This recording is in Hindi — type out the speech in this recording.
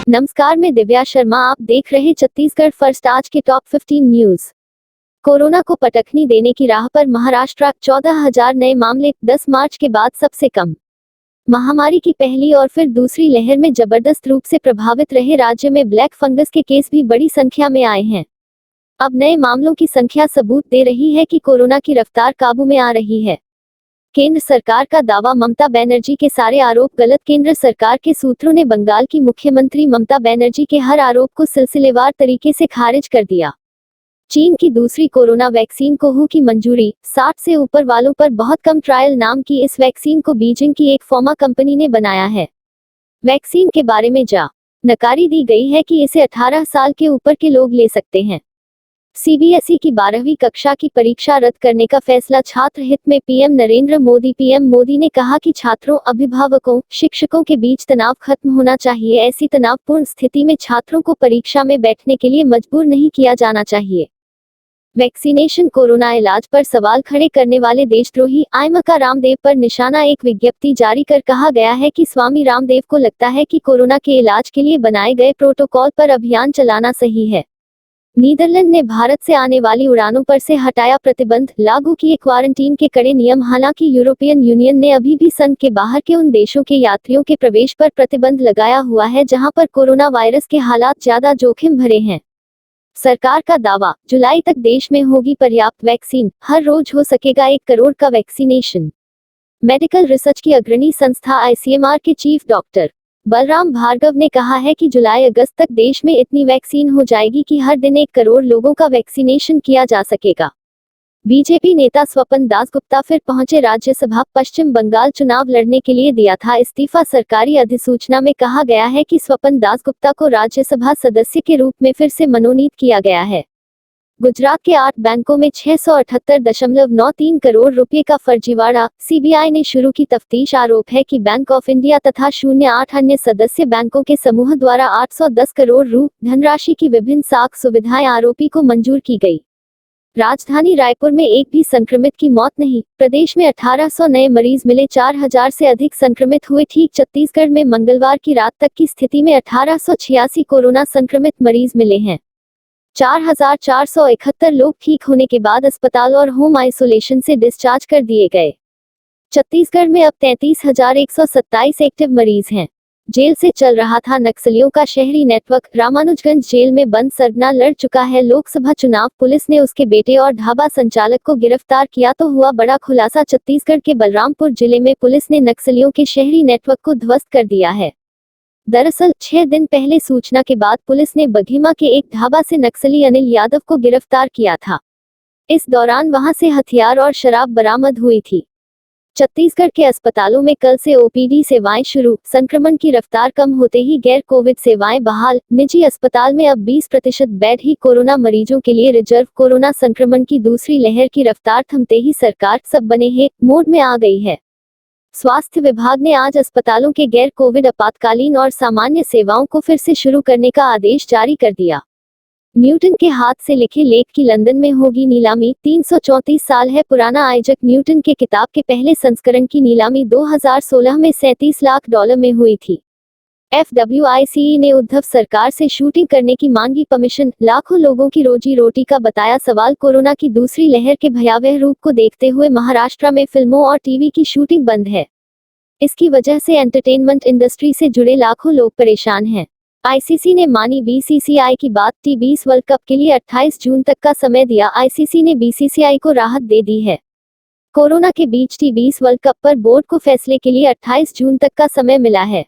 नमस्कार, मैं दिव्या शर्मा। आप देख रहे छत्तीसगढ़ फर्स्ट। आज के टॉप 15 न्यूज। कोरोना को पटखनी देने की राह पर महाराष्ट्र। 14,000 नए मामले, 10 मार्च के बाद सबसे कम। महामारी की पहली और फिर दूसरी लहर में जबरदस्त रूप से प्रभावित रहे राज्य में ब्लैक फंगस के केस भी बड़ी संख्या में आए हैं। अब नए मामलों की संख्या सबूत दे रही है कि कोरोना की रफ्तार काबू में आ रही है। केंद्र सरकार का दावा, ममता बनर्जी के सारे आरोप गलत। केंद्र सरकार के सूत्रों ने बंगाल की मुख्यमंत्री ममता बनर्जी के हर आरोप को सिलसिलेवार तरीके से खारिज कर दिया। चीन की दूसरी कोरोना वैक्सीन को की मंजूरी। 60 से ऊपर वालों पर बहुत कम ट्रायल नाम की इस वैक्सीन को बीजिंग की एक फार्मा कंपनी ने बनाया है। वैक्सीन के बारे में जानकारी दी गई है कि इसे 18 साल के ऊपर के लोग ले सकते हैं। सीबीएसई की 12वीं कक्षा की परीक्षा रद्द करने का फैसला छात्र हित में। पीएम नरेंद्र मोदी। पीएम मोदी ने कहा कि छात्रों, अभिभावकों, शिक्षकों के बीच तनाव खत्म होना चाहिए। ऐसी तनावपूर्ण स्थिति में छात्रों को परीक्षा में बैठने के लिए मजबूर नहीं किया जाना चाहिए। वैक्सीनेशन। कोरोना इलाज पर सवाल खड़े करने वाले देशद्रोही आइमका रामदेव पर निशाना। एक विज्ञप्ति जारी कर कहा गया है कि स्वामी रामदेव को लगता है कि कोरोना के इलाज के लिए बनाए गए प्रोटोकॉल पर अभियान चलाना सही है। नीदरलैंड ने भारत से आने वाली उड़ानों पर से हटाया प्रतिबंध, लागू किए क्वारंटीन के कड़े नियम। हालांकि यूरोपियन यूनियन ने अभी भी संघ के बाहर के उन देशों के यात्रियों के प्रवेश पर प्रतिबंध लगाया हुआ है जहां पर कोरोना वायरस के हालात ज्यादा जोखिम भरे हैं। सरकार का दावा, जुलाई तक देश में होगी पर्याप्त वैक्सीन। हर रोज हो सकेगा 1 करोड़ का वैक्सीनेशन। मेडिकल रिसर्च की अग्रणी संस्था आईसीएमआर के चीफ डॉक्टर बलराम भार्गव ने कहा है कि जुलाई-अगस्त तक देश में इतनी वैक्सीन हो जाएगी कि हर दिन 1 करोड़ लोगों का वैक्सीनेशन किया जा सकेगा। बीजेपी नेता स्वपन दासगुप्ता फिर पहुंचे राज्यसभा। पश्चिम बंगाल चुनाव लड़ने के लिए दिया था इस्तीफा। सरकारी अधिसूचना में कहा गया है कि स्वपन दासगुप्ता को राज्यसभा सदस्य के रूप में फिर से मनोनीत किया गया है। गुजरात के 8 बैंकों में 678.93 करोड़ रुपए का फर्जीवाड़ा। सीबीआई ने शुरू की तफ्तीश। आरोप है कि बैंक ऑफ इंडिया तथा 08 अन्य सदस्य बैंकों के समूह द्वारा 810 करोड़ रु धनराशि की विभिन्न साख सुविधाएं आरोपी को मंजूर की गई। राजधानी रायपुर में एक भी संक्रमित की मौत नहीं। प्रदेश में 1800 नए मरीज मिले, 4000 से अधिक संक्रमित हुए ठीक। छत्तीसगढ़ में मंगलवार की रात तक की स्थिति में 1886 कोरोना संक्रमित मरीज मिले हैं। 4471 लोग ठीक होने के बाद अस्पताल और होम आइसोलेशन से डिस्चार्ज कर दिए गए। छत्तीसगढ़ में अब 33,127 एक्टिव मरीज हैं। जेल से चल रहा था नक्सलियों का शहरी नेटवर्क। रामानुजगंज जेल में बंद सरगना लड़ चुका है लोकसभा चुनाव। पुलिस ने उसके बेटे और ढाबा संचालक को गिरफ्तार किया तो हुआ बड़ा खुलासा। छत्तीसगढ़ के बलरामपुर जिले में पुलिस ने नक्सलियों के शहरी नेटवर्क को ध्वस्त कर दिया है। दरअसल 6 दिन पहले सूचना के बाद पुलिस ने बघेमा के एक ढाबा से नक्सली अनिल यादव को गिरफ्तार किया था। इस दौरान वहां से हथियार और शराब बरामद हुई थी। छत्तीसगढ़ के अस्पतालों में कल से ओपीडी सेवाएं शुरू। संक्रमण की रफ्तार कम होते ही गैर कोविड सेवाएं बहाल। निजी अस्पताल में अब 20% बेड ही कोरोना मरीजों के लिए रिजर्व। कोरोना संक्रमण की दूसरी लहर की रफ्तार थमते ही सरकार सब बने हैं मोड में आ गई है। स्वास्थ्य विभाग ने आज अस्पतालों के गैर कोविड आपातकालीन और सामान्य सेवाओं को फिर से शुरू करने का आदेश जारी कर दिया। न्यूटन के हाथ से लिखे लेख की लंदन में होगी नीलामी। 334 साल है पुराना आइजक न्यूटन के किताब के पहले संस्करण की नीलामी 2016 में $37 लाख में हुई थी। FWICE ने उद्धव सरकार से शूटिंग करने की मांगी परमिशन। लाखों लोगों की रोजी रोटी का बताया सवाल। कोरोना की दूसरी लहर के भयावह रूप को देखते हुए महाराष्ट्र में फिल्मों और टीवी की शूटिंग बंद है। इसकी वजह से एंटरटेनमेंट इंडस्ट्री से जुड़े लाखों लोग परेशान हैं। आईसीसी ने मानी बीसीसीआई की बात। T20 वर्ल्ड कप के लिए 28 जून तक का समय दिया। आईसीसी ने बीसीसीआई को राहत दे दी है। कोरोना के बीच T20 वर्ल्ड कप पर बोर्ड को फैसले के लिए 28 जून तक का समय मिला है।